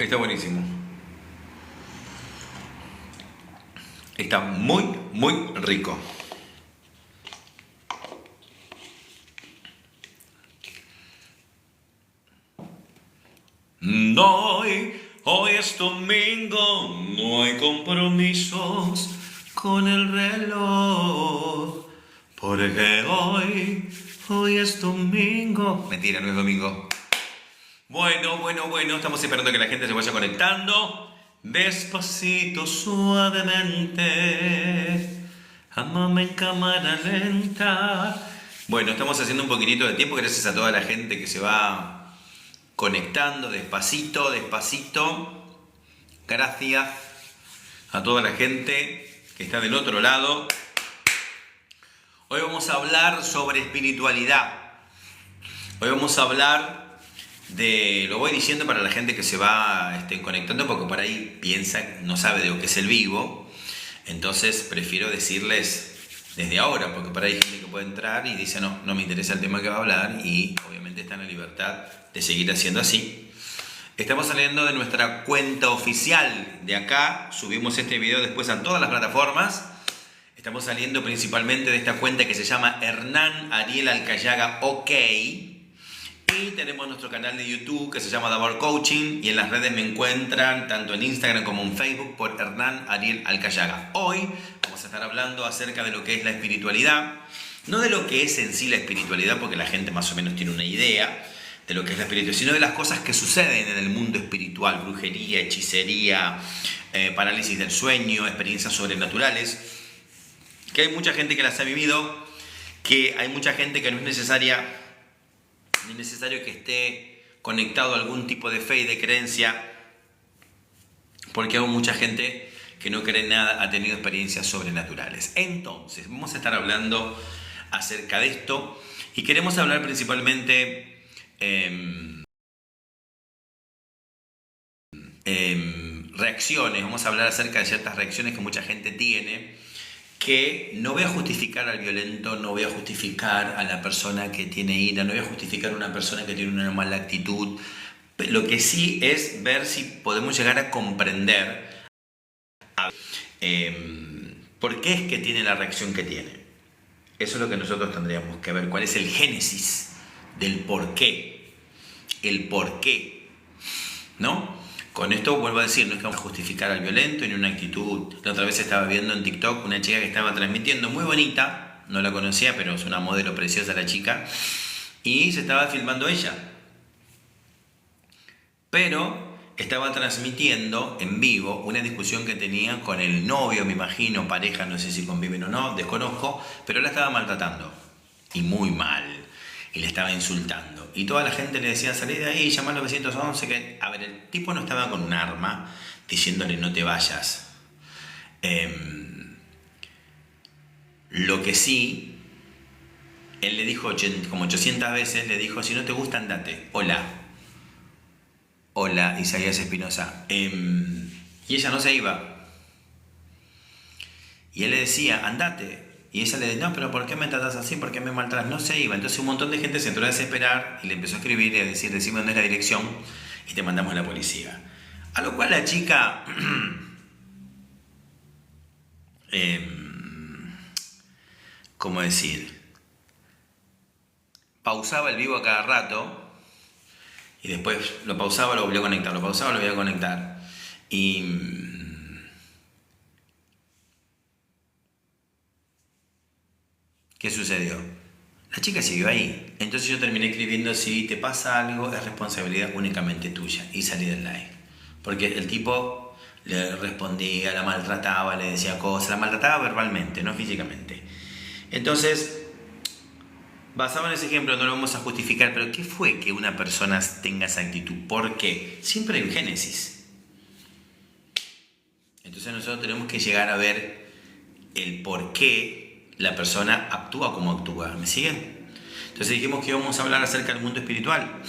Está buenísimo. Está muy, muy rico. Hoy es domingo, no hay compromisos con el reloj. Porque hoy es domingo. Mentira, no es domingo. Bueno, estamos esperando que la gente se vaya conectando. Despacito, suavemente, amame en cámara lenta. Bueno, estamos haciendo un poquitito de tiempo gracias a toda la gente que se va conectando despacito. Gracias a toda la gente que está del otro lado. Hoy vamos a hablar sobre espiritualidad. Hoy vamos a hablar lo voy diciendo para la gente que se va conectando, porque por ahí piensa, no sabe de lo que es el vivo. Entonces prefiero decirles desde ahora, porque por ahí hay gente que puede entrar y dice no me interesa el tema que va a hablar, y obviamente está en la libertad de seguir haciendo así. Estamos saliendo de nuestra cuenta oficial de acá, subimos este video después a todas las plataformas. Estamos saliendo principalmente de esta cuenta que se llama Hernán Ariel Alcayaga OK. Y tenemos nuestro canal de YouTube que se llama Davor Coaching, y en las redes me encuentran tanto en Instagram como en Facebook por Hernán Ariel Alcayaga. Hoy vamos a estar hablando acerca de lo que es la espiritualidad, no de lo que es en sí la espiritualidad, porque la gente más o menos tiene una idea de lo que es la espiritualidad, sino de las cosas que suceden en el mundo espiritual: brujería, hechicería, parálisis del sueño, experiencias sobrenaturales, que hay mucha gente que las ha vivido, que hay mucha gente que no es necesario que esté conectado a algún tipo de fe y de creencia, porque hay mucha gente que no cree en nada, ha tenido experiencias sobrenaturales. Entonces, vamos a estar hablando acerca de esto, y queremos hablar principalmente reacciones. Vamos a hablar acerca de ciertas reacciones que mucha gente tiene, que no voy a justificar al violento, no voy a justificar a la persona que tiene ira, no voy a justificar a una persona que tiene una mala actitud. Lo que sí es ver si podemos llegar a comprender por qué es que tiene la reacción que tiene. Eso es lo que nosotros tendríamos que ver, cuál es el génesis del por qué. El por qué, ¿no? Con esto vuelvo a decir, no es que vamos a justificar al violento ni una actitud. La otra vez estaba viendo en TikTok una chica que estaba transmitiendo, muy bonita, no la conocía, pero es una modelo preciosa la chica, y se estaba filmando ella. Pero estaba transmitiendo en vivo una discusión que tenía con el novio, me imagino, pareja, no sé si conviven o no, desconozco, pero la estaba maltratando, y muy mal, y le estaba insultando. Y toda la gente le decía, salí de ahí, llama al 911, que... A ver, el tipo no estaba con un arma diciéndole no te vayas. Lo que sí, él le dijo como 800 veces, le dijo, si no te gusta, andate. Hola, Isaías Espinosa. Y ella no se iba. Y él le decía, andate. Y ella le decía, no, pero ¿por qué me tratas así? ¿Por qué me maltratas? No se iba. Entonces un montón de gente se entró a desesperar y le empezó a escribir y a decir, decime dónde es la dirección y te mandamos a la policía. A lo cual la chica... ¿cómo decir? Pausaba el vivo a cada rato y después lo pausaba, lo volvía a conectar, lo pausaba, lo volvía a conectar. Y... ¿qué sucedió? La chica siguió ahí. Entonces yo terminé escribiendo, si te pasa algo es responsabilidad únicamente tuya, y salí del live. Porque el tipo le respondía, la maltrataba, le decía cosas, la maltrataba verbalmente, no físicamente. Entonces, basado en ese ejemplo, no lo vamos a justificar, pero ¿qué fue que una persona tenga esa actitud? ¿Por qué? Siempre hay un génesis. Entonces nosotros tenemos que llegar a ver el por qué la persona actúa como actúa. ¿Me siguen? Entonces dijimos que íbamos a hablar acerca del mundo espiritual.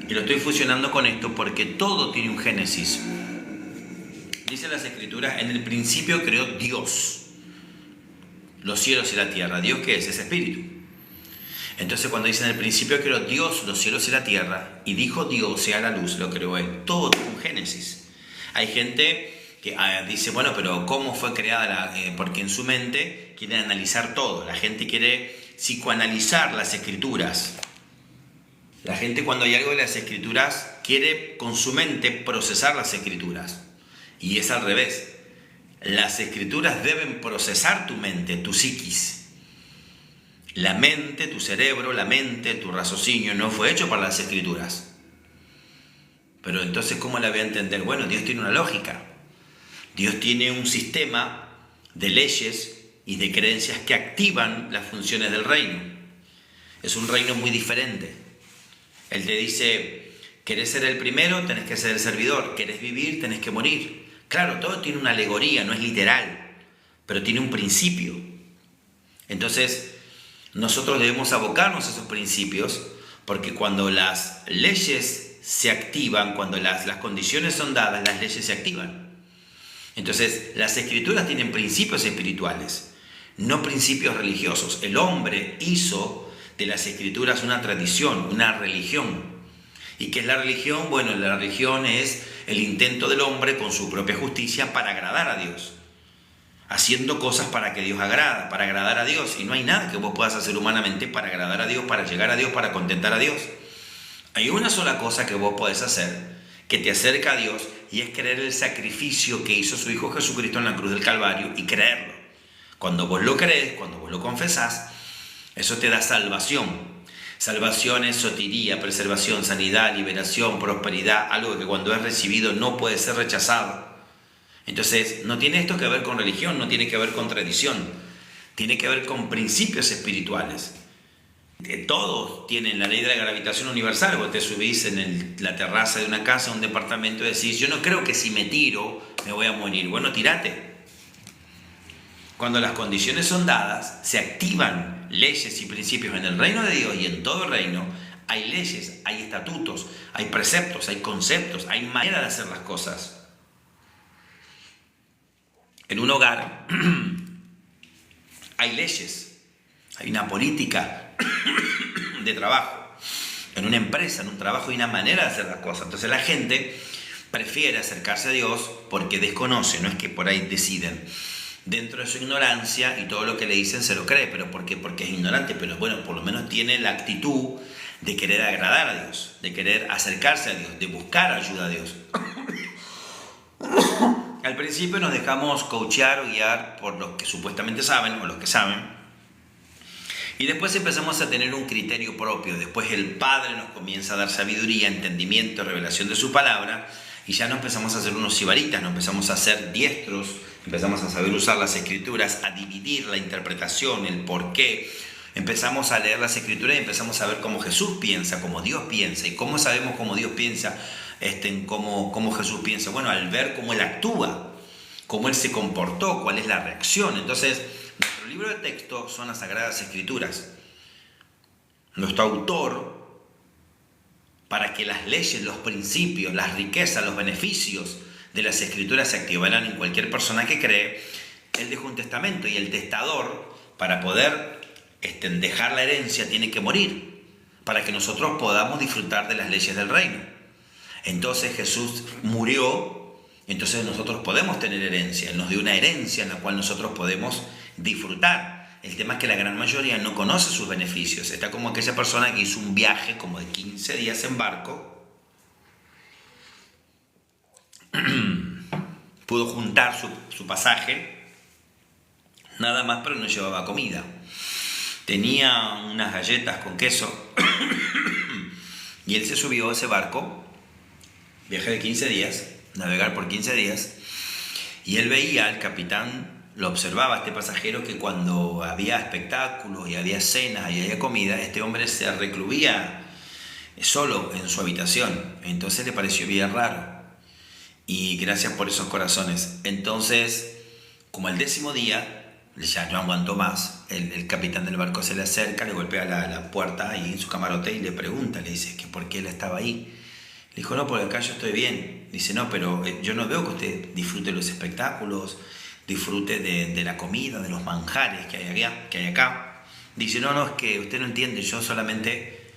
Y lo estoy fusionando con esto porque todo tiene un génesis. Dice las Escrituras, en el principio creó Dios los cielos y la tierra. ¿Dios qué es? Es espíritu. Entonces cuando dice en el principio creó Dios los cielos y la tierra, y dijo Dios sea la luz, lo creó Él. Todo un Génesis. Hay gente que dice, bueno, pero ¿cómo fue creada porque en su mente quieren analizar todo. La gente quiere psicoanalizar las escrituras. La gente cuando hay algo de las escrituras quiere con su mente procesar las escrituras. Y es al revés. Las escrituras deben procesar tu mente, tu psiquis. La mente, tu cerebro, la mente, tu raciocinio no fue hecho para las escrituras. Pero entonces, ¿cómo la voy a entender? Bueno, Dios tiene una lógica. Dios tiene un sistema de leyes y de creencias que activan las funciones del reino. Es un reino muy diferente. Él te dice, ¿querés ser el primero? Tenés que ser el servidor. ¿Querés vivir? Tenés que morir. Claro, todo tiene una alegoría, no es literal, pero tiene un principio. Entonces, nosotros debemos abocarnos a esos principios, porque cuando las leyes se activan, cuando las condiciones son dadas, las leyes se activan. Entonces, las escrituras tienen principios espirituales, no principios religiosos. El hombre hizo de las escrituras una tradición, una religión. ¿Y qué es la religión? Bueno, la religión es el intento del hombre con su propia justicia para agradar a Dios. Haciendo cosas para que Dios agrada, para agradar a Dios. Y no hay nada que vos puedas hacer humanamente para agradar a Dios, para llegar a Dios, para contentar a Dios. Hay una sola cosa que vos podés hacer que te acerca a Dios, y es creer el sacrificio que hizo su Hijo Jesucristo en la cruz del Calvario y creerlo. Cuando vos lo crees, cuando vos lo confesás, eso te da salvación. Salvación es sotiría, preservación, sanidad, liberación, prosperidad, algo que cuando es recibido no puede ser rechazado. Entonces, no tiene esto que ver con religión, no tiene que ver con tradición, tiene que ver con principios espirituales. Todos tienen la ley de la gravitación universal. Vos te subís en la terraza de una casa, un departamento, y decís, yo no creo que si me tiro me voy a morir. Bueno, tirate. Cuando las condiciones son dadas, se activan leyes y principios en el reino de Dios, y en todo el reino hay leyes, hay estatutos, hay preceptos, hay conceptos, hay manera de hacer las cosas. En un hogar hay leyes, hay una política de trabajo. En una empresa, en un trabajo, hay una manera de hacer las cosas. Entonces la gente prefiere acercarse a Dios porque desconoce, no es que por ahí deciden. Dentro de su ignorancia, y todo lo que le dicen se lo cree. ¿Pero por qué? Porque es ignorante, pero bueno, por lo menos tiene la actitud de querer agradar a Dios, de querer acercarse a Dios, de buscar ayuda a Dios. Al principio nos dejamos coachear o guiar por los que supuestamente saben o los que saben, y después empezamos a tener un criterio propio. Después el Padre nos comienza a dar sabiduría, entendimiento, revelación de su palabra, y ya no empezamos a ser unos sibaritas, no empezamos a ser diestros, empezamos a saber usar las escrituras, a dividir la interpretación, el porqué. Empezamos a leer las escrituras y empezamos a ver cómo Jesús piensa, cómo Dios piensa. ¿Y cómo sabemos cómo Dios piensa? Cómo Jesús piensa. Bueno, al ver cómo Él actúa, cómo Él se comportó, cuál es la reacción. Entonces, nuestro libro de texto son las Sagradas Escrituras. Nuestro autor, para que las leyes, los principios, las riquezas, los beneficios de las Escrituras se activaran en cualquier persona que cree, Él dejó un testamento, y el testador, para poder dejar la herencia, tiene que morir, para que nosotros podamos disfrutar de las leyes del reino. Entonces Jesús murió, entonces nosotros podemos tener herencia. Él nos dio una herencia en la cual nosotros podemos disfrutar. El tema es que la gran mayoría no conoce sus beneficios. Está como aquella persona que hizo un viaje como de 15 días en barco, pudo juntar su pasaje, nada más, pero no llevaba comida. Tenía unas galletas con queso y él se subió a ese barco, viaje de 15 días, navegar por 15 días, y él veía al capitán, lo observaba este pasajero, que cuando había espectáculos y había cenas y había comida, este hombre se recluía solo en su habitación. Entonces le pareció bien raro, y gracias por esos corazones. Entonces, como al 10º día ya no aguantó más, el capitán del barco se le acerca, le golpea la puerta ahí en su camarote y le pregunta, le dice que por qué él estaba ahí. Le dijo, no, porque acá yo estoy bien. Dice, no, pero yo no veo que usted disfrute los espectáculos, disfrute de la comida, de los manjares que hay acá. Dice, no, es que usted no entiende, yo solamente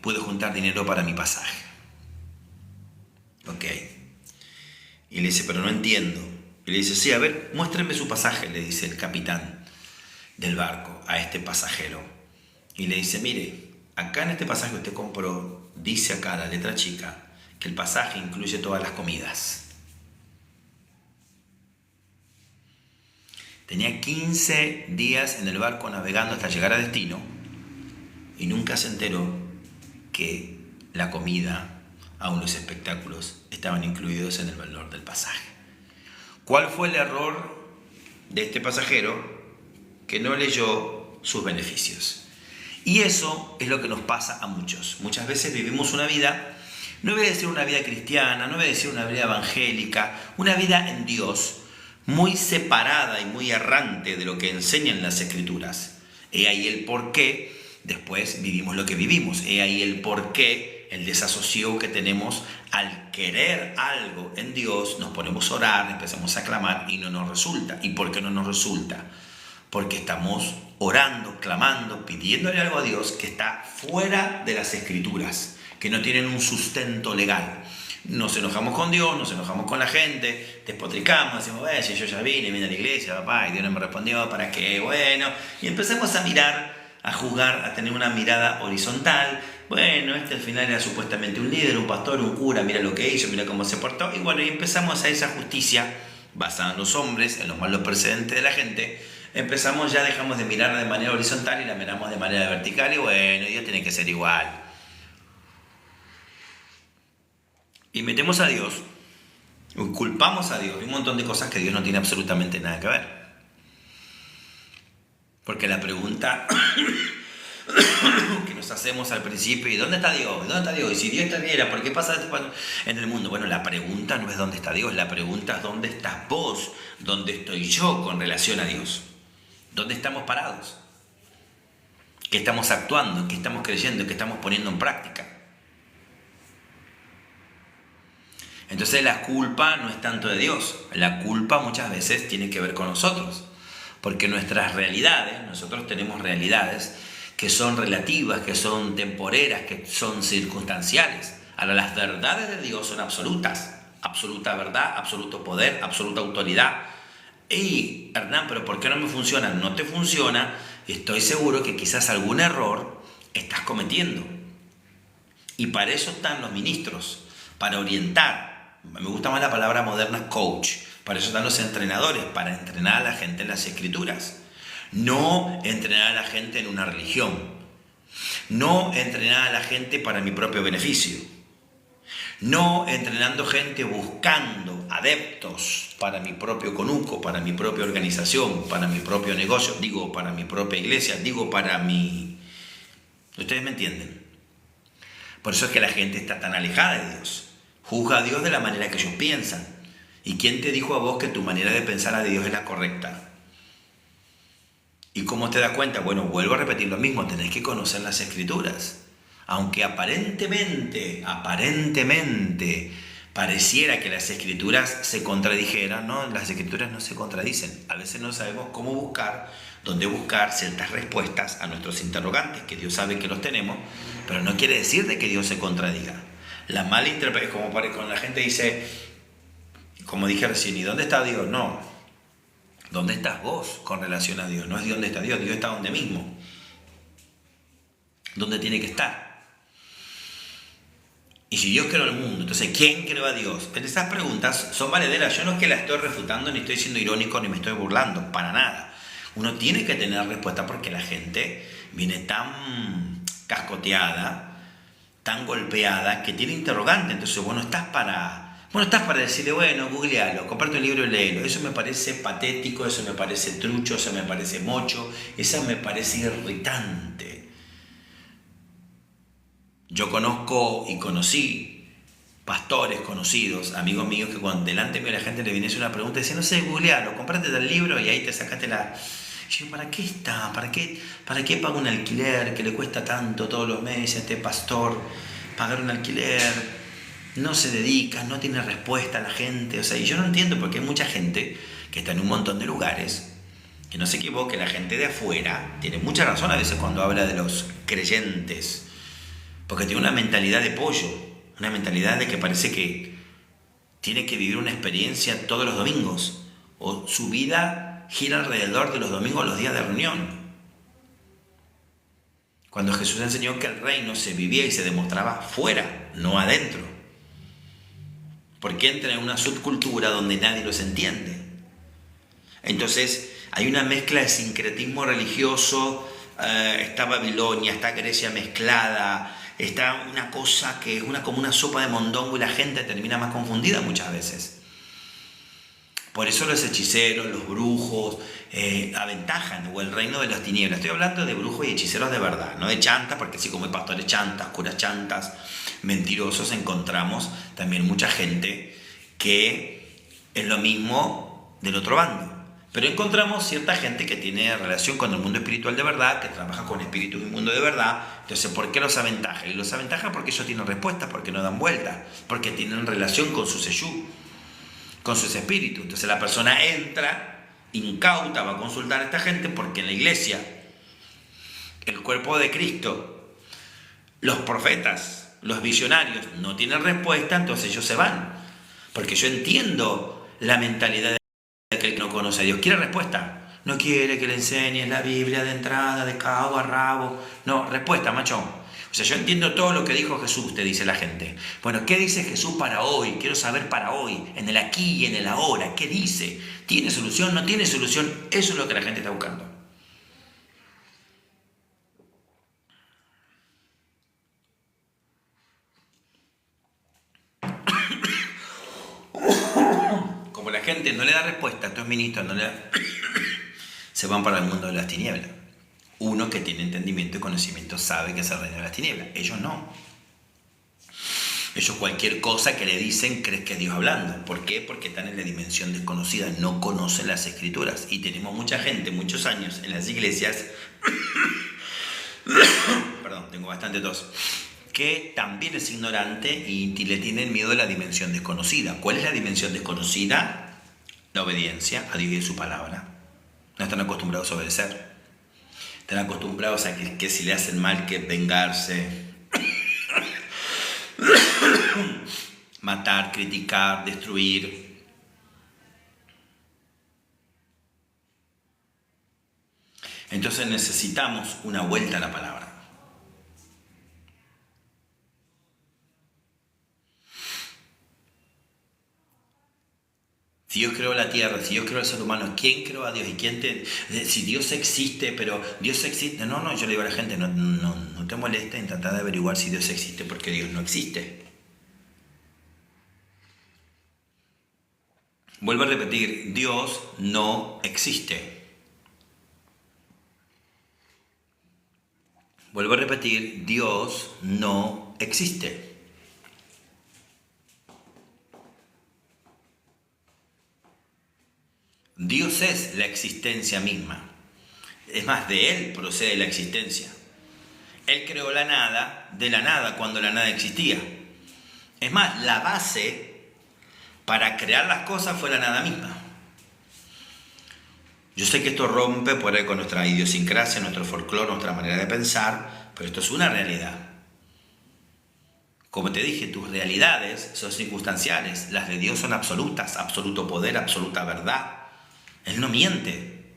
pude juntar dinero para mi pasaje. Ok. Y le dice, pero no entiendo. Y le dice, sí, a ver, muéstreme su pasaje, le dice el capitán del barco a este pasajero. Y le dice, mire, acá en este pasaje que usted compró, dice acá la letra chica, que el pasaje incluye todas las comidas. Tenía 15 días en el barco navegando hasta llegar a destino y nunca se enteró que la comida, aún los espectáculos, estaban incluidos en el valor del pasaje. ¿Cuál fue el error de este pasajero? Que no leyó sus beneficios. Y eso es lo que nos pasa a muchos. Muchas veces vivimos una vida, no voy a decir una vida cristiana, no voy a decir una vida evangélica, una vida en Dios, muy separada y muy errante de lo que enseñan las Escrituras. He ahí el por qué después vivimos lo que vivimos. He ahí el por qué, el desasosiego que tenemos al querer algo en Dios, nos ponemos a orar, empezamos a clamar y no nos resulta. ¿Y por qué no nos resulta? Porque estamos orando, clamando, pidiéndole algo a Dios que está fuera de las Escrituras, que no tienen un sustento legal. Nos enojamos con Dios, nos enojamos con la gente, despotricamos, decimos, si yo ya vine a la iglesia, papá, y Dios no me respondió, ¿para qué? Bueno, y empezamos a mirar, a juzgar, a tener una mirada horizontal. Bueno, al final era supuestamente un líder, un pastor, un cura, mira lo que hizo, mira cómo se portó, y bueno, y empezamos a esa justicia basada en los hombres, en los malos precedentes de la gente. Empezamos, ya dejamos de mirar de manera horizontal y la miramos de manera vertical, y bueno, Dios tiene que ser igual. Y metemos a Dios, culpamos a Dios de un montón de cosas que Dios no tiene absolutamente nada que ver. Porque la pregunta que nos hacemos al principio, ¿y dónde está Dios? ¿Dónde está Dios? Y si Dios estuviera, ¿por qué pasa esto en el mundo? Bueno, la pregunta no es dónde está Dios, la pregunta es dónde estás vos, dónde estoy yo con relación a Dios. ¿Dónde estamos parados? ¿Qué estamos actuando? ¿Qué estamos creyendo? ¿Qué estamos poniendo en práctica? Entonces la culpa no es tanto de Dios, la culpa muchas veces tiene que ver con nosotros, porque nuestras realidades, nosotros tenemos realidades que son relativas, que son temporeras, que son circunstanciales. Ahora las verdades de Dios son absolutas, absoluta verdad, absoluto poder, absoluta autoridad. Y Hernán, ¿pero por qué no me funciona? No te funciona, estoy seguro que quizás algún error estás cometiendo. Y para eso están los ministros, para orientar. Me gusta más la palabra moderna coach. Para eso están los entrenadores, para entrenar a la gente en las Escrituras. No entrenar a la gente en una religión. No entrenar a la gente para mi propio beneficio. No entrenando gente buscando adeptos para mi propio conuco, para mi propia organización, para mi propio negocio, digo para mi propia iglesia, digo para mi... ¿Ustedes me entienden? Por eso es que la gente está tan alejada de Dios. Juzga a Dios de la manera que ellos piensan. ¿Y quién te dijo a vos que tu manera de pensar a Dios es la correcta? ¿Y cómo te das cuenta? Bueno, vuelvo a repetir lo mismo, tenés que conocer las Escrituras. Aunque aparentemente pareciera que las Escrituras se contradijeran, no, las Escrituras no se contradicen. A veces no sabemos cómo buscar, dónde buscar ciertas respuestas a nuestros interrogantes, que Dios sabe que los tenemos, pero no quiere decir de que Dios se contradiga. La mala interpretación, como cuando la gente dice, como dije recién, ¿y dónde está Dios? No. ¿Dónde estás vos con relación a Dios? No es dónde está Dios, Dios está donde mismo. ¿Dónde tiene que estar? Y si Dios creó el mundo, entonces ¿quién creó a Dios? Pero esas preguntas son valederas. Yo no es que las estoy refutando, ni estoy siendo irónico, ni me estoy burlando, para nada. Uno tiene que tener respuesta porque la gente viene tan cascoteada, tan golpeada, que tiene interrogante. Entonces, estás para decirle, googlealo, comparte un libro y léelo. Eso me parece patético, eso me parece trucho, eso me parece mocho, eso me parece irritante. Yo conozco y conocí pastores conocidos, amigos míos, que cuando delante mío la gente le viniese una pregunta, decía, no sé, googlealo, comprate el libro y ahí te sacaste la... Yo, ¿para qué está? ¿Para qué paga un alquiler que le cuesta tanto todos los meses a este pastor pagar un alquiler? No se dedica, no tiene respuesta a la gente. O sea, y yo no entiendo porque hay mucha gente que está en un montón de lugares que no se equivoque, la gente de afuera tiene mucha razón a veces cuando habla de los creyentes, porque tiene una mentalidad de pollo, una mentalidad de que parece que tiene que vivir una experiencia todos los domingos, o su vida gira alrededor de los domingos, los días de reunión. Cuando Jesús enseñó que el reino se vivía y se demostraba fuera, no adentro. Porque entra en una subcultura donde nadie los entiende. Entonces hay una mezcla de sincretismo religioso, está Babilonia, está Grecia mezclada, está una cosa que es como una sopa de mondongo y la gente termina más confundida muchas veces. Por eso los hechiceros, los brujos, aventajan, o el reino de las tinieblas. Estoy hablando de brujos y hechiceros de verdad, no de chantas, porque así como hay pastores chantas, curas chantas, mentirosos, encontramos también mucha gente que es lo mismo del otro bando. Pero encontramos cierta gente que tiene relación con el mundo espiritual de verdad, que trabaja con espíritus y mundo de verdad. Entonces, ¿por qué los aventaja? Y los aventaja porque ellos tienen respuestas, porque no dan vuelta, porque tienen relación con su seyú, con sus espíritus. Entonces la persona entra, incauta, va a consultar a esta gente porque en la iglesia, el cuerpo de Cristo, los profetas, los visionarios no tienen respuesta, entonces ellos se van. Porque yo entiendo la mentalidad de aquel que no conoce a Dios. ¿Quiere respuesta? No quiere que le enseñes la Biblia de entrada, de cabo a rabo. No, respuesta, macho. O sea, yo entiendo todo lo que dijo Jesús, te dice la gente. Bueno, ¿qué dice Jesús para hoy? Quiero saber para hoy, en el aquí y en el ahora. ¿Qué dice? ¿Tiene solución? ¿No tiene solución? Eso es lo que la gente está buscando. Como la gente no le da respuesta a estos ministros, se van para el mundo de las tinieblas. Uno que tiene entendimiento y conocimiento sabe que es el reino de las tinieblas. Ellos no. Ellos cualquier cosa que le dicen creen que es Dios hablando. ¿Por qué? Porque están en la dimensión desconocida, no conocen las escrituras. Y tenemos mucha gente, muchos años en las iglesias, perdón, tengo bastante tos, que también es ignorante y le tienen miedo a la dimensión desconocida. ¿Cuál es la dimensión desconocida? La obediencia a Dios y a su palabra. No están acostumbrados a obedecer. Están acostumbrados a que si le hacen mal, que vengarse, matar, criticar, destruir. Entonces necesitamos una vuelta a la palabra. Si Dios creó la tierra, si Dios creó al ser humano, ¿quién creó a Dios? ¿Y si Dios existe, pero Dios existe? No, yo le digo a la gente, no te molestes en tratar de averiguar si Dios existe, porque Dios no existe. Vuelvo a repetir, Dios no existe. Vuelvo a repetir, Dios no existe. Dios es la existencia misma. Es más, de Él procede la existencia. Él creó la nada de la nada cuando la nada existía. Es más, la base para crear las cosas fue la nada misma. Yo sé que esto rompe por ahí con nuestra idiosincrasia, nuestro folclore, nuestra manera de pensar, pero esto es una realidad. Como te dije, tus realidades son circunstanciales, las de Dios son absolutas, absoluto poder, absoluta verdad. Él no miente.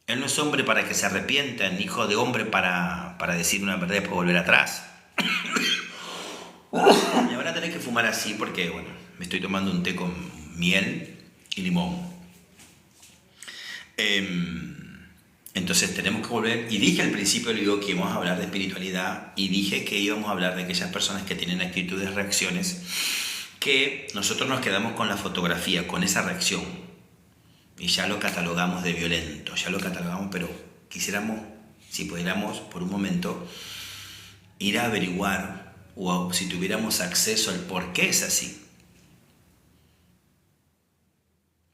Él no es hombre para que se arrepienta, ni hijo de hombre para decir una verdad y después volver atrás. Me van a tener que fumar así porque, bueno, me estoy tomando un té con miel y limón. Entonces tenemos que volver, y dije al principio, digo que íbamos a hablar de espiritualidad, y dije que íbamos a hablar de aquellas personas que tienen actitudes, reacciones, que nosotros nos quedamos con la fotografía, con esa reacción, y ya lo catalogamos de violento, ya lo catalogamos, pero quisiéramos, si pudiéramos por un momento, ir a averiguar, o si tuviéramos acceso al por qué es así.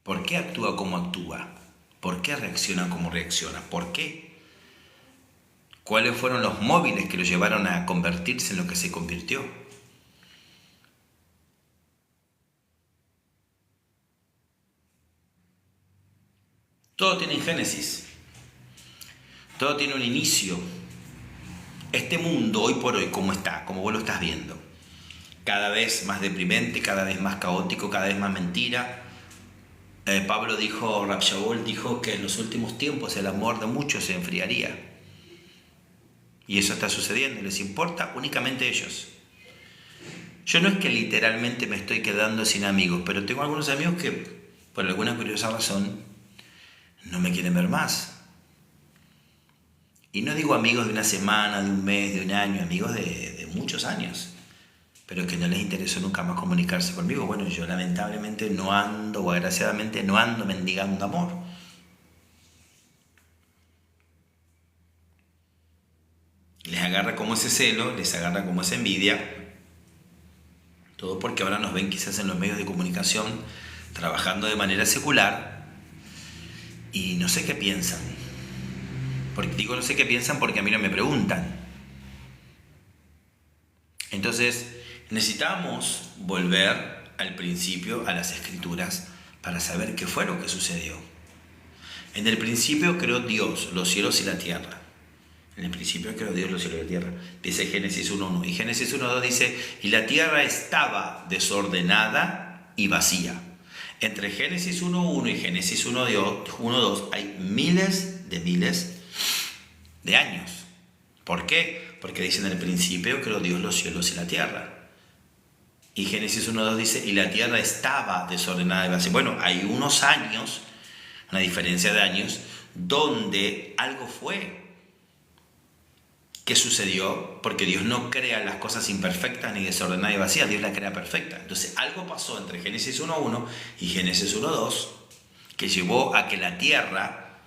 ¿Por qué actúa como actúa? ¿Por qué reacciona como reacciona? ¿Por qué? ¿Cuáles fueron los móviles que lo llevaron a convertirse en lo que se convirtió? Todo tiene un génesis. Todo tiene un inicio. Este mundo hoy por hoy, como está, como vos lo estás viendo, cada vez más deprimente, cada vez más caótico, cada vez más mentira. Pablo dijo, Rab Shaul dijo que en los últimos tiempos el amor de muchos se enfriaría. Y eso está sucediendo, les importa únicamente a ellos. Yo no es que literalmente me estoy quedando sin amigos, pero tengo algunos amigos que, por alguna curiosa razón, no me quieren ver más. Y no digo amigos de una semana, de un mes, de un año, amigos de muchos años, pero que no les interesó nunca más comunicarse conmigo. Bueno, yo lamentablemente no ando, o agraciadamente no ando mendigando amor. Les agarra como ese celo, les agarra como esa envidia. Todo porque ahora nos ven quizás en los medios de comunicación trabajando de manera secular y no sé qué piensan. Porque digo no sé qué piensan porque a mí no me preguntan. Entonces necesitamos volver al principio, a las escrituras, para saber qué fue lo que sucedió. En el principio creó Dios los cielos y la tierra. En el principio creó Dios los cielos y la tierra. Dice Génesis 1.1. Y Génesis 1.2 dice, y la tierra estaba desordenada y vacía. Entre Génesis 1.1 y Génesis 1.2 hay miles de años. ¿Por qué? Porque dice en el principio creó Dios los cielos y la tierra. Y Génesis 1.2 dice, y la tierra estaba desordenada y vacía. Bueno, hay unos años, una diferencia de años, donde algo fue. ¿Qué sucedió? Porque Dios no crea las cosas imperfectas ni desordenadas y vacías, Dios las crea perfectas. Entonces algo pasó entre Génesis 1.1 y Génesis 1.2 que llevó a que la tierra,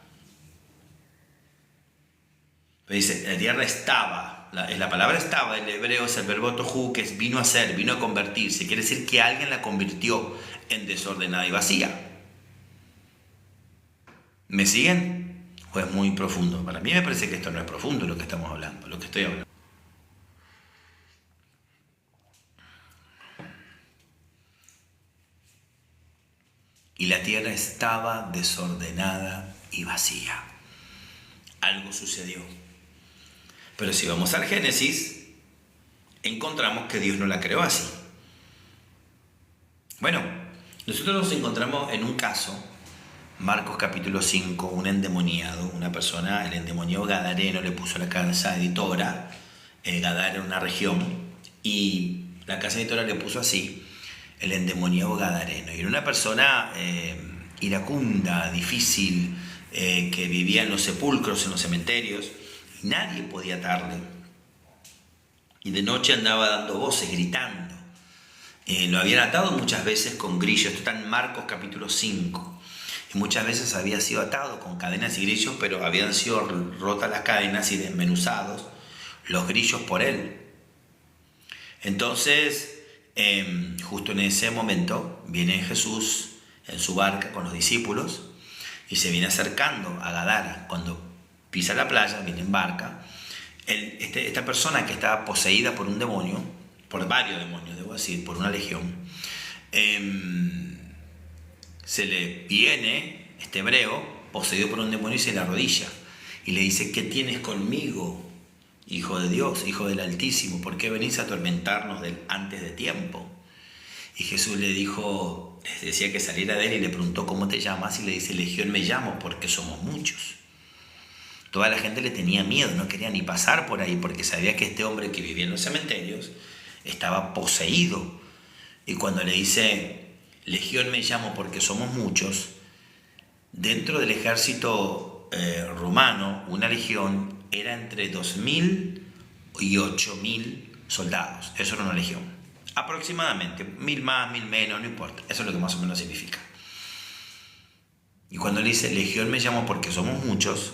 dice, la tierra estaba, la palabra estaba, el hebreo es el verbo tohu, que es vino a ser, vino a convertirse, quiere decir que alguien la convirtió en desordenada y vacía. ¿Me siguen? ¿O es muy profundo? Para mí me parece que esto no es profundo lo que estamos hablando, lo que estoy hablando. Y la tierra estaba desordenada y vacía. Algo sucedió. Pero si vamos al Génesis, encontramos que Dios no la creó así. Bueno, nosotros nos encontramos en un caso, Marcos capítulo 5, un endemoniado, una persona, el endemoniado gadareno, le puso la casa editora, Gadara era una región, y la casa editora le puso así, el endemoniado gadareno. Y era una persona iracunda, difícil, que vivía en los sepulcros, en los cementerios, y nadie podía atarle. Y de noche andaba dando voces, gritando. Lo habían atado muchas veces con grillos. Esto está en Marcos capítulo 5. Y muchas veces había sido atado con cadenas y grillos, pero habían sido rotas las cadenas y desmenuzados los grillos por él. Entonces, justo en ese momento, viene Jesús en su barca con los discípulos y se viene acercando a Gadara. Cuando pisa la playa, viene en barca. Esta persona que estaba poseída por un demonio, por varios demonios, debo decir, por una legión, se le viene, este hebreo, poseído por un demonio, y se le arrodilla y le dice, ¿qué tienes conmigo, Hijo de Dios, Hijo del Altísimo? ¿Por qué venís a atormentarnos antes de tiempo? Y Jesús le dijo, les decía que saliera de él y le preguntó, ¿cómo te llamas? Y le dice, Legión me llamo porque somos muchos. Toda la gente le tenía miedo, no quería ni pasar por ahí porque sabía que este hombre que vivía en los cementerios estaba poseído. Y cuando le dice, Legión me llamo porque somos muchos, dentro del ejército romano, una legión era entre 2.000 y 8.000 soldados. Eso era una legión. Aproximadamente, 1.000 más, 1.000 menos, no importa. Eso es lo que más o menos significa. Y cuando le dice, Legión me llamo porque somos muchos,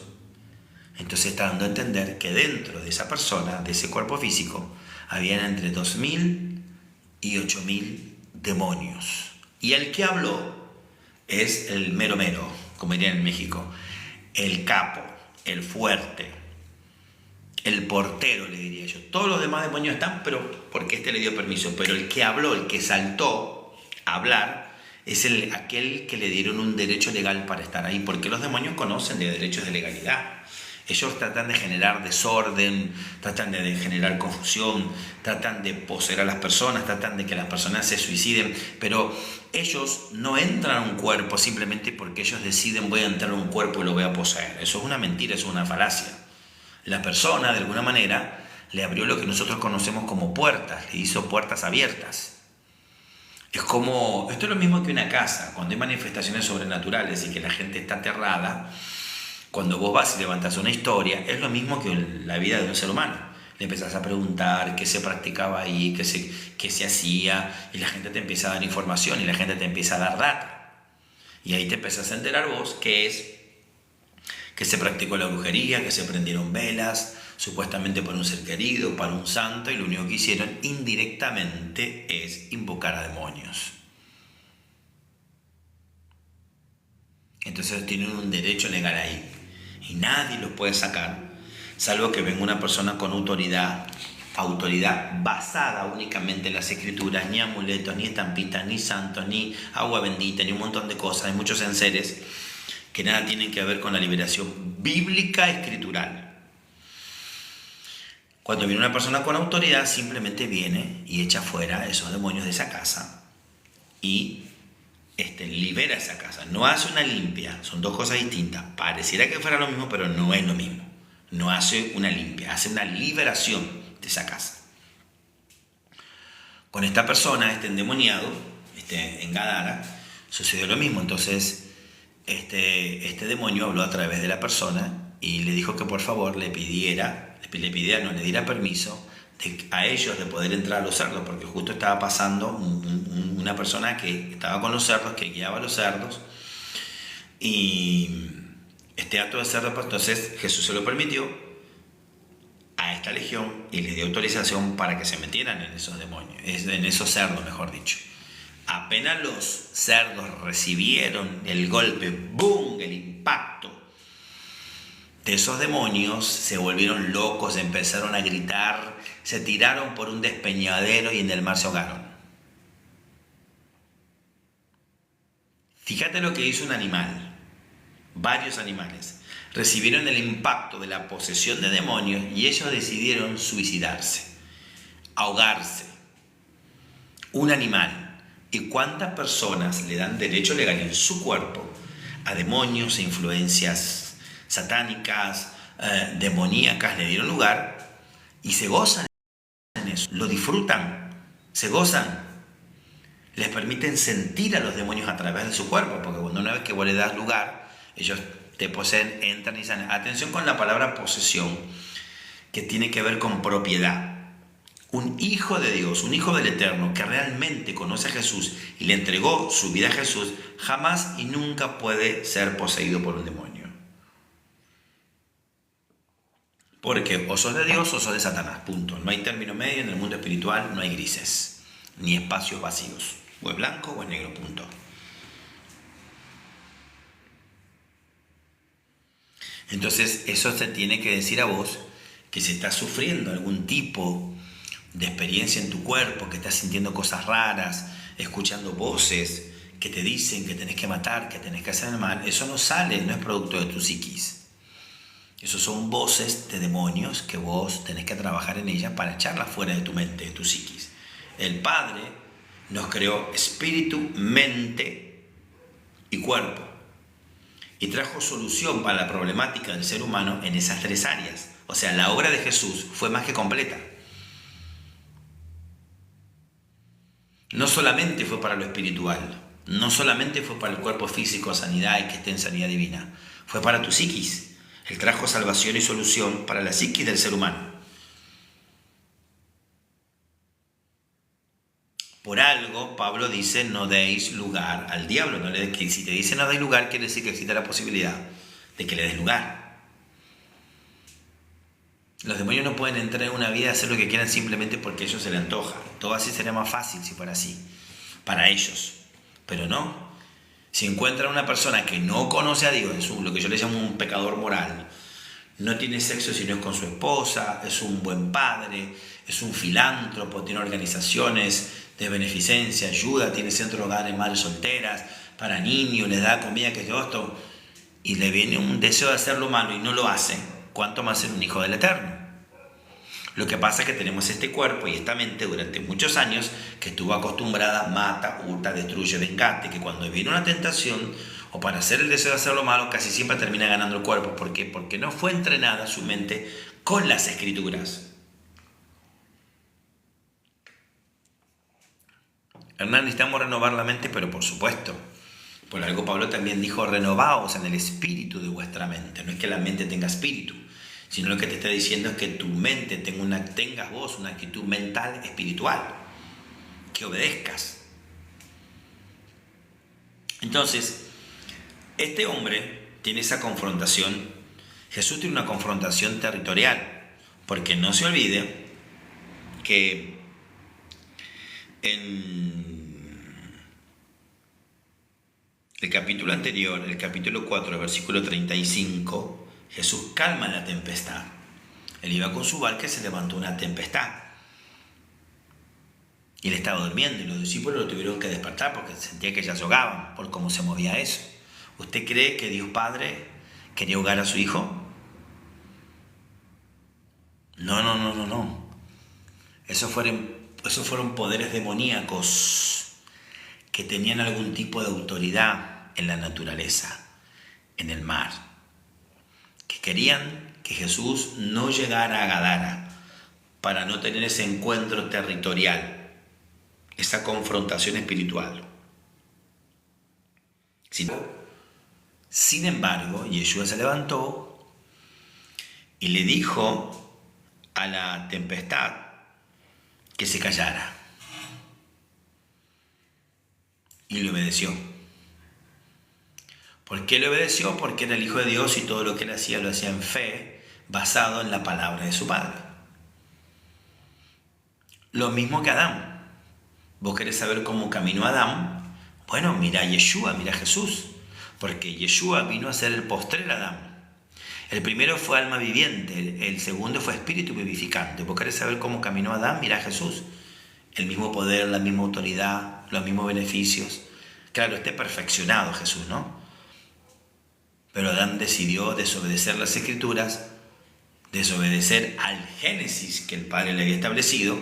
entonces está dando a entender que dentro de esa persona, de ese cuerpo físico, habían entre 2.000 y 8.000 demonios. Y el que habló es el mero mero, como dirían en México, el capo, el fuerte, el portero, le diría yo. Todos los demás demonios están, pero porque este le dio permiso. Pero el que habló, el que saltó a hablar, es aquel que le dieron un derecho legal para estar ahí, porque los demonios conocen de derechos de legalidad. Ellos tratan de generar desorden, tratan de generar confusión, tratan de poseer a las personas, tratan de que las personas se suiciden, pero ellos no entran a un cuerpo simplemente porque ellos deciden voy a entrar a un cuerpo y lo voy a poseer. Eso es una mentira, eso es una falacia. La persona, de alguna manera, le abrió lo que nosotros conocemos como puertas, le hizo puertas abiertas. Esto es lo mismo que una casa, cuando hay manifestaciones sobrenaturales y que la gente está aterrada. Cuando vos vas y levantas una historia, es lo mismo que la vida de un ser humano. Le empezás a preguntar qué se practicaba ahí, qué se hacía, y la gente te empieza a dar información y la gente te empieza a dar data. Y ahí te empezás a enterar vos que se practicó la brujería, que se prendieron velas, supuestamente por un ser querido, para un santo, y lo único que hicieron indirectamente es invocar a demonios. Entonces tienen un derecho legal ahí. Y nadie los puede sacar, salvo que venga una persona con autoridad basada únicamente en las escrituras, ni amuletos, ni estampitas, ni santos, ni agua bendita, ni un montón de cosas. Hay muchos enseres que nada tienen que ver con la liberación bíblica escritural. Cuando viene una persona con autoridad, simplemente viene y echa fuera esos demonios de esa casa y libera esa casa, no hace una limpia, son dos cosas distintas. Pareciera que fuera lo mismo, pero no es lo mismo. No hace una limpia, hace una liberación de esa casa. Con esta persona, endemoniado, en Gadara, sucedió lo mismo. Entonces, este demonio habló a través de la persona y le dijo que por favor le diera permiso a ellos de poder entrar a los cerdos, porque justo estaba pasando una persona que estaba con los cerdos, que guiaba a los cerdos, y este acto de cerdo, pues entonces Jesús se lo permitió a esta legión y les dio autorización para que se metieran en esos demonios, en esos cerdos, mejor dicho. Apenas los cerdos recibieron el golpe, ¡boom!, el impacto de esos demonios, se volvieron locos, empezaron a gritar, se tiraron por un despeñadero y en el mar se ahogaron. Fíjate lo que hizo un animal, varios animales, recibieron el impacto de la posesión de demonios y ellos decidieron suicidarse, ahogarse. Un animal. ¿Y cuántas personas le dan derecho legal en su cuerpo a demonios e influencias satánicas, demoníacas, le dieron lugar y se gozan en eso, lo disfrutan, se gozan, les permiten sentir a los demonios a través de su cuerpo, porque cuando una vez que vos le das lugar, ellos te poseen, entran y salen. Atención con la palabra posesión, que tiene que ver con propiedad. Un hijo de Dios, un hijo del Eterno, que realmente conoce a Jesús y le entregó su vida a Jesús, jamás y nunca puede ser poseído por un demonio. Porque o sos de Dios o sos de Satanás, punto. No hay término medio en el mundo espiritual, no hay grises, ni espacios vacíos. O es blanco o es negro, punto. Entonces, eso te tiene que decir a vos que si estás sufriendo algún tipo de experiencia en tu cuerpo, que estás sintiendo cosas raras, escuchando voces que te dicen que tenés que matar, que tenés que hacer el mal, eso no sale, no es producto de tu psiquis. Esos son voces de demonios que vos tenés que trabajar en ellas para echarlas fuera de tu mente, de tu psiquis. El Padre nos creó espíritu, mente y cuerpo. Y trajo solución para la problemática del ser humano en esas tres áreas. O sea, la obra de Jesús fue más que completa. No solamente fue para lo espiritual, no solamente fue para el cuerpo físico, sanidad y que esté en sanidad divina. Fue para tu psiquis. Él trajo salvación y solución para la psiquis del ser humano. Por algo, Pablo dice, no deis lugar al diablo. Si te dice no deis lugar, quiere decir que existe la posibilidad de que le des lugar. Los demonios no pueden entrar en una vida y hacer lo que quieran simplemente porque a ellos se les antoja. Todo así sería más fácil si fuera así, para ellos. Pero no. Si encuentran una persona que no conoce a Dios, es lo que yo le llamo un pecador moral, no tiene sexo si no es con su esposa, es un buen padre, es un filántropo, tiene organizaciones de beneficencia, ayuda, tiene centro de hogar de madres solteras, para niños, les da comida, que yo esto, y le viene un deseo de hacer lo malo y no lo hace, ¿cuánto más ser un hijo del Eterno? Lo que pasa es que tenemos este cuerpo y esta mente durante muchos años que estuvo acostumbrada, mata, hurta, destruye, vengate, que cuando viene una tentación o para hacer el deseo de hacer lo malo, casi siempre termina ganando el cuerpo. ¿Por qué? Porque no fue entrenada su mente con las Escrituras. Hernán, necesitamos renovar la mente, pero por supuesto. Por algo Pablo también dijo, renovaos en el espíritu de vuestra mente. No es que la mente tenga espíritu, sino lo que te está diciendo es que tu mente tengas vos una actitud mental espiritual, que obedezcas. Entonces, este hombre tiene esa confrontación. Jesús tiene una confrontación territorial, porque no se olvide que en el capítulo anterior, el capítulo 4, versículo 35, Jesús calma la tempestad. Él iba con su barca y se levantó una tempestad. Y él estaba durmiendo y los discípulos lo tuvieron que despertar porque sentía que ya se ahogaban por cómo se movía eso. ¿Usted cree que Dios Padre quería ahogar a su hijo? No. Esos fueron poderes demoníacos que tenían algún tipo de autoridad en la naturaleza, en el mar, que querían que Jesús no llegara a Gadara para no tener ese encuentro territorial, esa confrontación espiritual. Sin embargo, Yeshua se levantó y le dijo a la tempestad que se callara. Y le obedeció. ¿Por qué le obedeció? Porque era el Hijo de Dios y todo lo que él hacía lo hacía en fe, basado en la palabra de su Padre. Lo mismo que Adán. ¿Vos querés saber cómo caminó Adán? Bueno, mira a Yeshua, mira a Jesús. Porque Yeshua vino a ser el postrer Adán. El primero fue alma viviente, el segundo fue espíritu vivificante. ¿Vos querés saber cómo caminó Adán? Mira a Jesús. El mismo poder, la misma autoridad, los mismos beneficios. Claro, esté perfeccionado Jesús, ¿no? Pero Adán decidió desobedecer las Escrituras, desobedecer al Génesis que el Padre le había establecido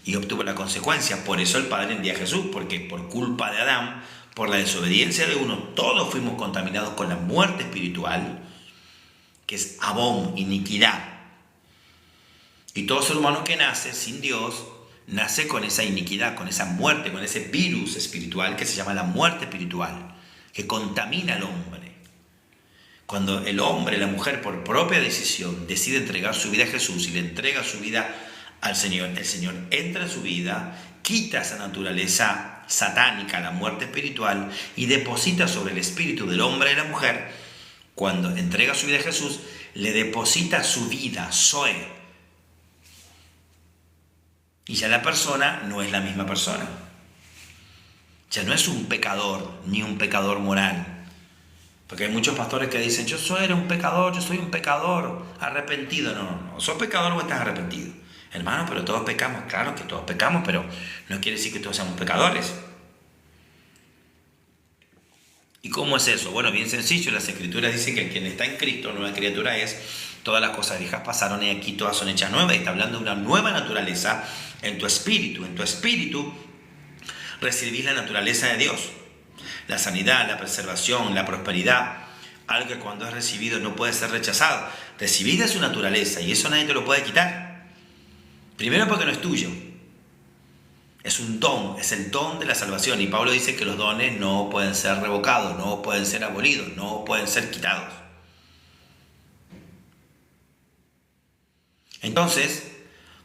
y obtuvo la consecuencia. Por eso el Padre envía a Jesús, porque por culpa de Adán, por la desobediencia de uno, todos fuimos contaminados con la muerte espiritual, que es abón, iniquidad. Y todo ser humano que nace sin Dios, nace con esa iniquidad, con esa muerte, con ese virus espiritual que se llama la muerte espiritual, que contamina al hombre. Cuando el hombre, la mujer, por propia decisión, decide entregar su vida a Jesús y le entrega su vida al Señor, el Señor entra en su vida, quita esa naturaleza satánica, la muerte espiritual, y deposita sobre el espíritu del hombre y la mujer. Cuando entrega su vida a Jesús, le deposita su vida, Zoe. Y ya la persona no es la misma persona. Ya no es un pecador, ni un pecador moral. Porque hay muchos pastores que dicen, yo soy un pecador arrepentido. No, ¿sos pecador o estás arrepentido? Hermano, pero todos pecamos. Claro que todos pecamos, pero no quiere decir que todos seamos pecadores. ¿Y cómo es eso? Bueno, bien sencillo. Las Escrituras dicen que quien está en Cristo, nueva criatura es, todas las cosas viejas pasaron y aquí todas son hechas nuevas. Y está hablando de una nueva naturaleza en tu espíritu. En tu espíritu recibís la naturaleza de Dios. La sanidad, la preservación, la prosperidad, algo que cuando es recibido no puede ser rechazado. Recibís de su naturaleza y eso nadie te lo puede quitar. Primero porque no es tuyo. Es un don, es el don de la salvación. Y Pablo dice que los dones no pueden ser revocados, no pueden ser abolidos, no pueden ser quitados. Entonces,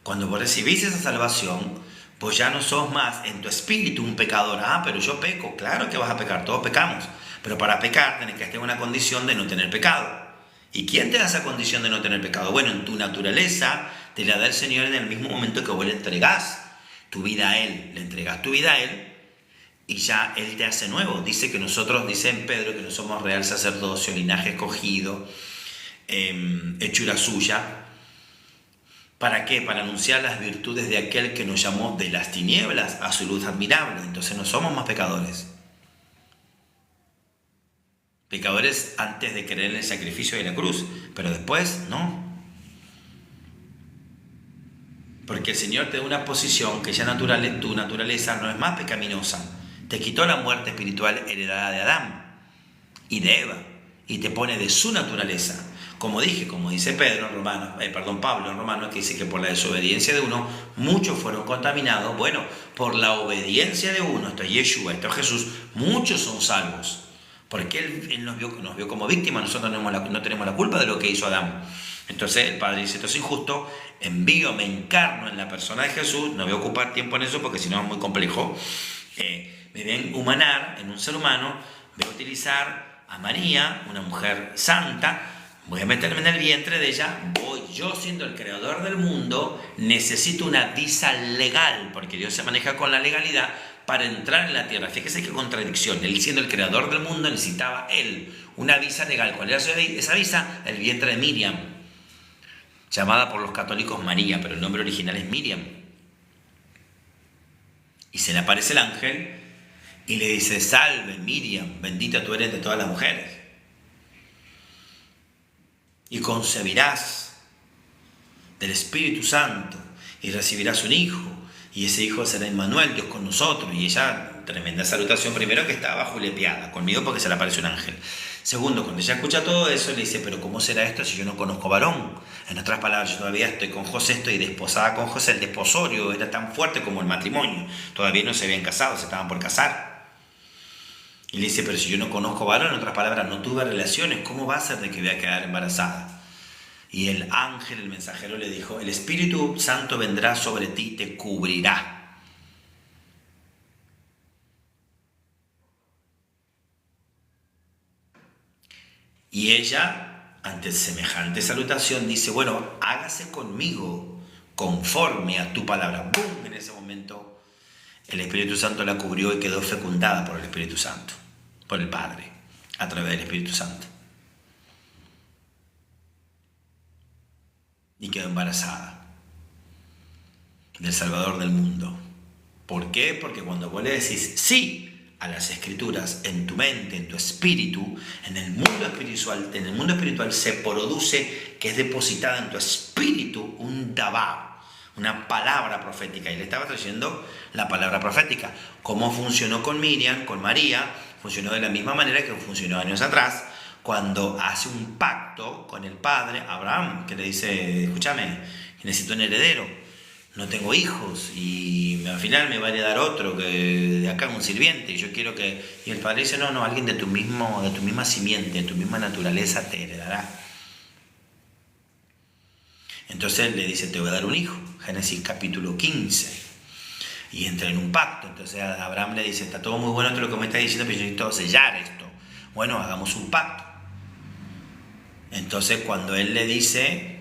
cuando vos recibís esa salvación, pues ya no sos más en tu espíritu un pecador. Ah, pero yo peco. Claro que vas a pecar, todos pecamos. Pero para pecar tenés que estar en una condición de no tener pecado. ¿Y quién te da esa condición de no tener pecado? Bueno, en tu naturaleza te la da el Señor en el mismo momento que vos le entregás tu vida a Él. Le entregás tu vida a Él y ya Él te hace nuevo. Dice que nosotros, dice en Pedro, que no somos real sacerdocio, linaje escogido, hechura suya. ¿Para qué? Para anunciar las virtudes de aquel que nos llamó de las tinieblas a su luz admirable. Entonces no somos más pecadores. Pecadores antes de creer en el sacrificio de la cruz, pero después no. Porque el Señor te da una posición que ya tu naturaleza no es más pecaminosa. Te quitó la muerte espiritual heredada de Adán y de Eva y te pone de su naturaleza. Como dije, como dice Pablo en Romanos, que dice que por la desobediencia de uno, muchos fueron contaminados. Bueno, por la obediencia de uno, esto es Yeshua, esto es Jesús, muchos son salvos. Porque Él nos vio como víctimas, nosotros no tenemos la culpa de lo que hizo Adán. Entonces el Padre dice, esto es injusto, me encarno en la persona de Jesús, no voy a ocupar tiempo en eso porque si no es muy complejo. Me voy a humanar en un ser humano, voy a utilizar a María, una mujer santa, voy a meterme en el vientre de ella, yo siendo el creador del mundo, necesito una visa legal, porque Dios se maneja con la legalidad para entrar en la tierra. Fíjese qué contradicción, Él siendo el creador del mundo necesitaba Él una visa legal. ¿Cuál era esa visa? El vientre de Miriam, llamada por los católicos María, pero el nombre original es Miriam. Y se le aparece el ángel y le dice, salve Miriam, bendita tú eres de todas las mujeres. Y concebirás del Espíritu Santo y recibirás un hijo, y ese hijo será Emmanuel, Dios con nosotros. Y ella, tremenda salutación, primero que estaba julepeada conmigo porque se le aparece un ángel. Segundo, cuando ella escucha todo eso, le dice, pero ¿cómo será esto si yo no conozco varón? En otras palabras, yo todavía estoy con José, estoy desposada con José, el desposorio era tan fuerte como el matrimonio, todavía no se habían casado, se estaban por casar. Y le dice, pero si yo no conozco varón, en otras palabras, no tuve relaciones, ¿cómo va a ser de que voy a quedar embarazada? Y el ángel, el mensajero, le dijo, el Espíritu Santo vendrá sobre ti y te cubrirá. Y ella, ante semejante salutación, dice, bueno, hágase conmigo conforme a tu palabra. ¡Bum! En ese momento, el Espíritu Santo la cubrió y quedó fecundada por el Espíritu Santo, por el Padre, a través del Espíritu Santo. Y quedó embarazada del Salvador del mundo. ¿Por qué? Porque cuando vos le decís sí a las Escrituras en tu mente, en tu espíritu, en el mundo espiritual se produce que es depositada en tu espíritu un dabá, una palabra profética. Y le estaba trayendo la palabra profética. ¿Cómo funcionó con Miriam, con María? Funcionó de la misma manera que funcionó años atrás, cuando hace un pacto con el padre, Abraham, que le dice, escúchame, necesito un heredero, no tengo hijos y al final me va a heredar otro, que de acá un sirviente, y yo quiero que... Y el padre dice, no, alguien de tu misma simiente, de tu misma naturaleza te heredará. Entonces le dice, te voy a dar un hijo, Génesis capítulo 15. Y entra en un pacto. Entonces Abraham le dice, está todo muy bueno todo lo que me estás diciendo, pero yo necesito sellar esto. Bueno, hagamos un pacto. Entonces cuando él le dice,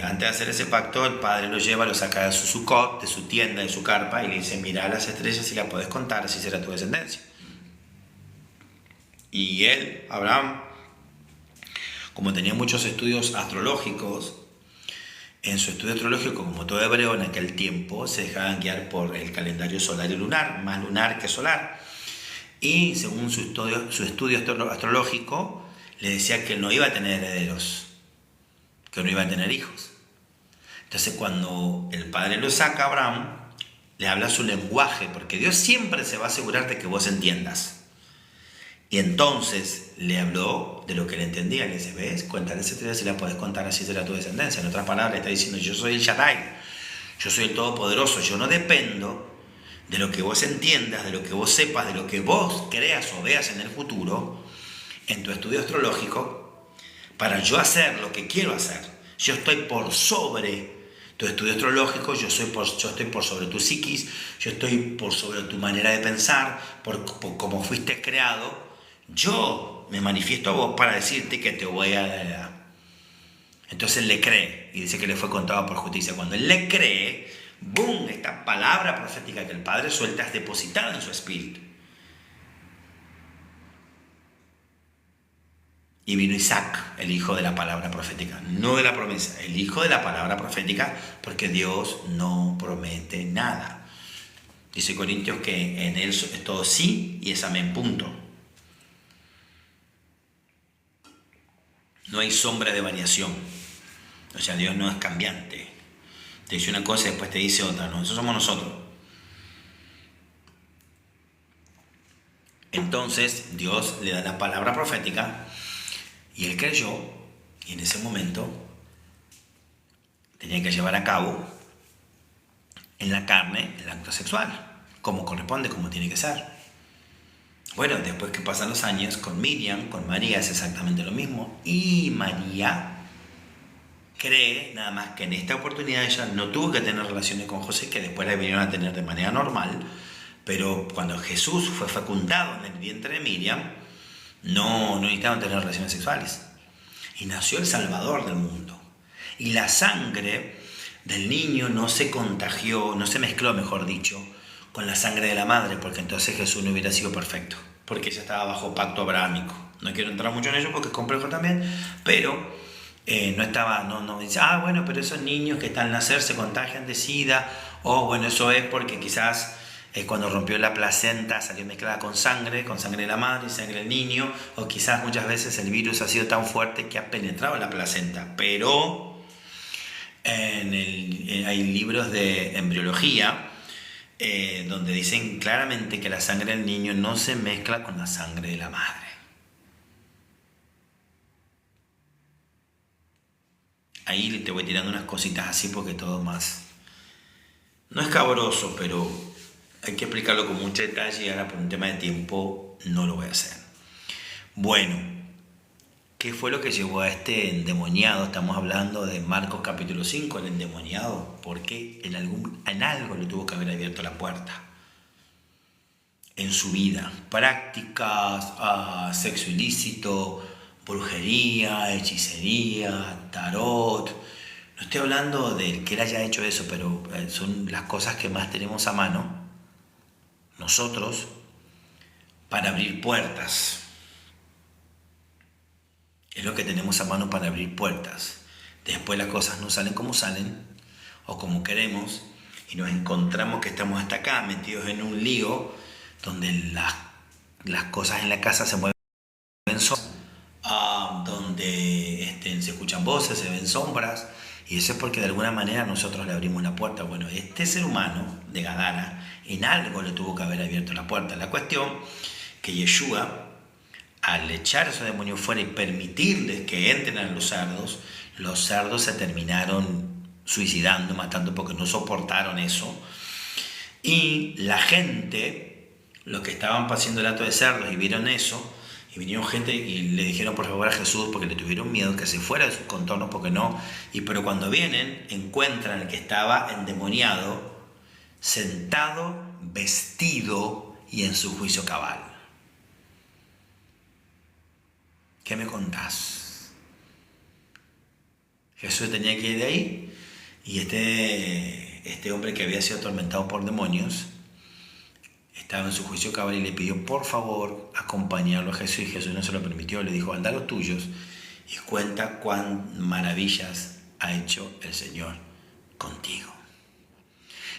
antes de hacer ese pacto, el padre lo lleva, lo saca de su sucot, de su tienda, de su carpa, y le dice, mira las estrellas y las puedes contar, así será tu descendencia. Y él, Abraham, como tenía muchos estudios astrológicos, en su estudio astrológico, como todo hebreo en aquel tiempo, se dejaban guiar por el calendario solar y lunar, más lunar que solar. Y según su estudio astrológico, le decía que no iba a tener herederos, que no iba a tener hijos. Entonces cuando el padre lo saca a Abraham, le habla su lenguaje, porque Dios siempre se va a asegurar de que vos entiendas. Y entonces le habló de lo que él entendía. Le dice, ves, cuéntale esa estrella si la podés contar, así será tu descendencia. En otras palabras, le está diciendo, yo soy el Shaddai, yo soy el Todopoderoso, yo no dependo de lo que vos entiendas, de lo que vos sepas, de lo que vos creas o veas en el futuro, en tu estudio astrológico, para yo hacer lo que quiero hacer. Yo estoy por sobre tu estudio astrológico, yo estoy por sobre tu psiquis, yo estoy por sobre tu manera de pensar, por cómo fuiste creado. Yo me manifiesto a vos para decirte que te voy a dar. Entonces él le cree y dice que le fue contado por justicia. Cuando él le cree, ¡boom!, esta palabra profética que el Padre suelta es depositada en su espíritu. Y vino Isaac, el hijo de la palabra profética, no de la promesa, el hijo de la palabra profética, porque Dios no promete nada. Dice Corintios que en él es todo sí y es amén, punto. No hay sombra de variación. O sea, Dios no es cambiante. Te dice una cosa y después te dice otra. No, eso somos nosotros. Entonces Dios le da la palabra profética y él creyó, y en ese momento tenía que llevar a cabo en la carne el acto sexual, como corresponde, como tiene que ser. Bueno, después que pasan los años, con Miriam, con María es exactamente lo mismo, y María cree, nada más que en esta oportunidad ella no tuvo que tener relaciones con José, que después la vinieron a tener de manera normal, pero cuando Jesús fue fecundado en el vientre de Miriam, no necesitaban tener relaciones sexuales. Y nació el Salvador del mundo. Y la sangre del niño no se contagió, no se mezcló, mejor dicho, con la sangre de la madre, porque entonces Jesús no hubiera sido perfecto, porque ella estaba bajo pacto abrahámico. No quiero entrar mucho en ello porque es complejo también, pero no dice, bueno, pero esos niños que están al nacer se contagian de SIDA, o bueno, eso es porque quizás cuando rompió la placenta salió mezclada con sangre de la madre y sangre del niño, o quizás muchas veces el virus ha sido tan fuerte que ha penetrado la placenta, pero hay libros de embriología donde dicen claramente que la sangre del niño no se mezcla con la sangre de la madre. Ahí te voy tirando unas cositas así porque todo más... No es cabroso, pero hay que explicarlo con mucho detalle y ahora por un tema de tiempo no lo voy a hacer. Bueno, ¿qué fue lo que llevó a este endemoniado? Estamos hablando de Marcos capítulo 5, el endemoniado. Porque en algo le tuvo que haber abierto la puerta en su vida. Prácticas, sexo ilícito, brujería, hechicería, tarot. No estoy hablando de que él haya hecho eso, pero son las cosas que más tenemos a mano nosotros para abrir puertas. Es lo que tenemos a mano para abrir puertas. Después las cosas no salen como salen o como queremos y nos encontramos que estamos hasta acá metidos en un lío donde las cosas en la casa se mueven solas, donde se escuchan voces, se ven sombras, y eso es porque de alguna manera nosotros le abrimos la puerta. Bueno, este ser humano de Gadara en algo le tuvo que haber abierto la puerta. La cuestión que Yeshua, al echar a esos demonios fuera y permitirles que entren a los cerdos se terminaron suicidando, matando, porque no soportaron eso. Y la gente, los que estaban haciendo el acto de cerdos y vieron eso, y vinieron gente y le dijeron por favor a Jesús, porque le tuvieron miedo que se fuera de sus contornos, porque no. Pero cuando vienen, encuentran al que estaba endemoniado, sentado, vestido y en su juicio cabal. ¿Qué me contás? Jesús tenía que ir de ahí y este hombre que había sido atormentado por demonios estaba en su juicio cabal y le pidió por favor acompañarlo a Jesús, y Jesús no se lo permitió. Le dijo, anda a los tuyos y cuenta cuán maravillas ha hecho el Señor contigo.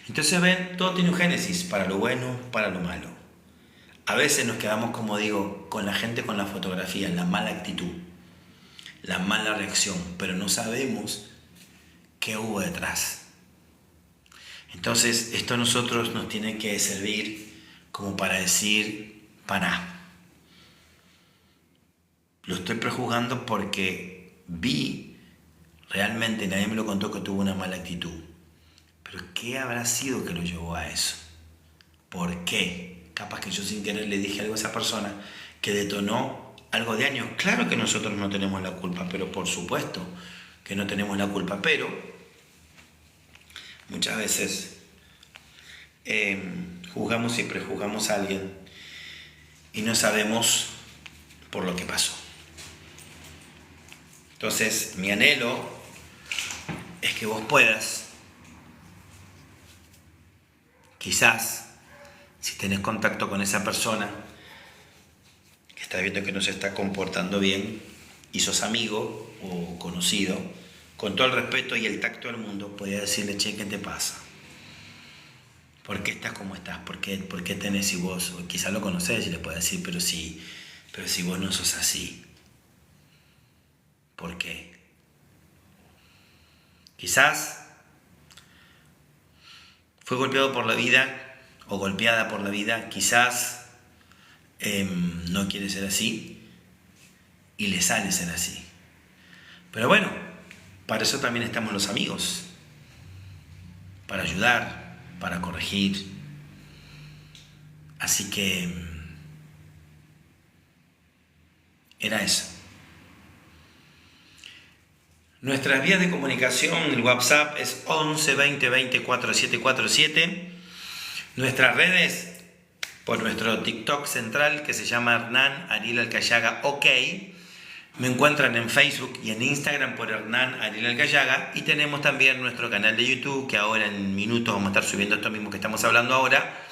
Entonces ven, todo tiene un génesis, para lo bueno, para lo malo. A veces nos quedamos, como digo, con la gente con la fotografía, la mala actitud, la mala reacción, pero no sabemos qué hubo detrás. Entonces esto a nosotros nos tiene que servir como para decir, pará. Lo estoy prejuzgando porque vi, realmente nadie me lo contó que tuvo una mala actitud. Pero ¿qué habrá sido que lo llevó a eso? ¿Por qué? Capaz que yo sin querer le dije algo a esa persona que detonó algo de daño. Claro que nosotros no tenemos la culpa, pero por supuesto que no tenemos la culpa. Pero muchas veces juzgamos y prejuzgamos a alguien y no sabemos por lo que pasó. Entonces, mi anhelo es que vos puedas, quizás, si tenés contacto con esa persona que está viendo que no se está comportando bien, y sos amigo o conocido, con todo el respeto y el tacto del mundo, podría decirle, che, ¿qué te pasa? ¿Por qué estás como estás? ¿Por qué tenés si vos, o quizás lo conocés y le puedes decir, pero si vos no sos así? ¿Por qué? Quizás fue golpeado por la vida o golpeada por la vida, quizás no quiere ser así y le sale ser así. Pero bueno, para eso también estamos los amigos, para ayudar, para corregir. Así que era eso. Nuestras vías de comunicación, el WhatsApp es 11 20 20 4747. Nuestras redes, por nuestro TikTok central que se llama Hernán Ariel Alcayaga OK. Me encuentran en Facebook y en Instagram por Hernán Ariel Alcayaga. Y tenemos también nuestro canal de YouTube, que ahora en minutos vamos a estar subiendo esto mismo que estamos hablando ahora.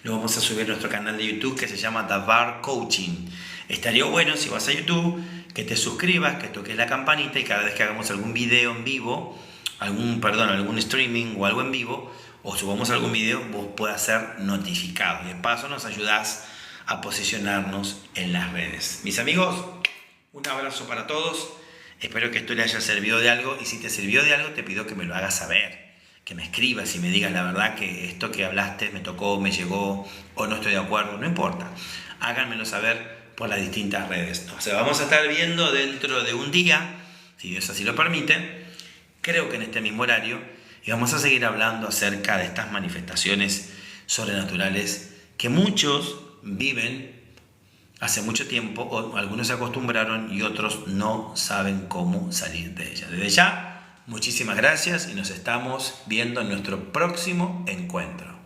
Lo vamos a subir a nuestro canal de YouTube que se llama The Bar Coaching. Estaría bueno si vas a YouTube que te suscribas, que toques la campanita y cada vez que hagamos algún video en vivo, algún streaming o algo en vivo, o subamos algún video, vos puedas ser notificado. Y de paso nos ayudás a posicionarnos en las redes. Mis amigos, un abrazo para todos. Espero que esto les haya servido de algo, y si te sirvió de algo te pido que me lo hagas saber, que me escribas y me digas la verdad que esto que hablaste me tocó, me llegó o no estoy de acuerdo, no importa. Háganmelo saber por las distintas redes. O sea, vamos a estar viendo dentro de un día, si Dios así lo permite, creo que en este mismo horario, y vamos a seguir hablando acerca de estas manifestaciones sobrenaturales que muchos viven hace mucho tiempo, o algunos se acostumbraron y otros no saben cómo salir de ellas. Desde ya, muchísimas gracias y nos estamos viendo en nuestro próximo encuentro.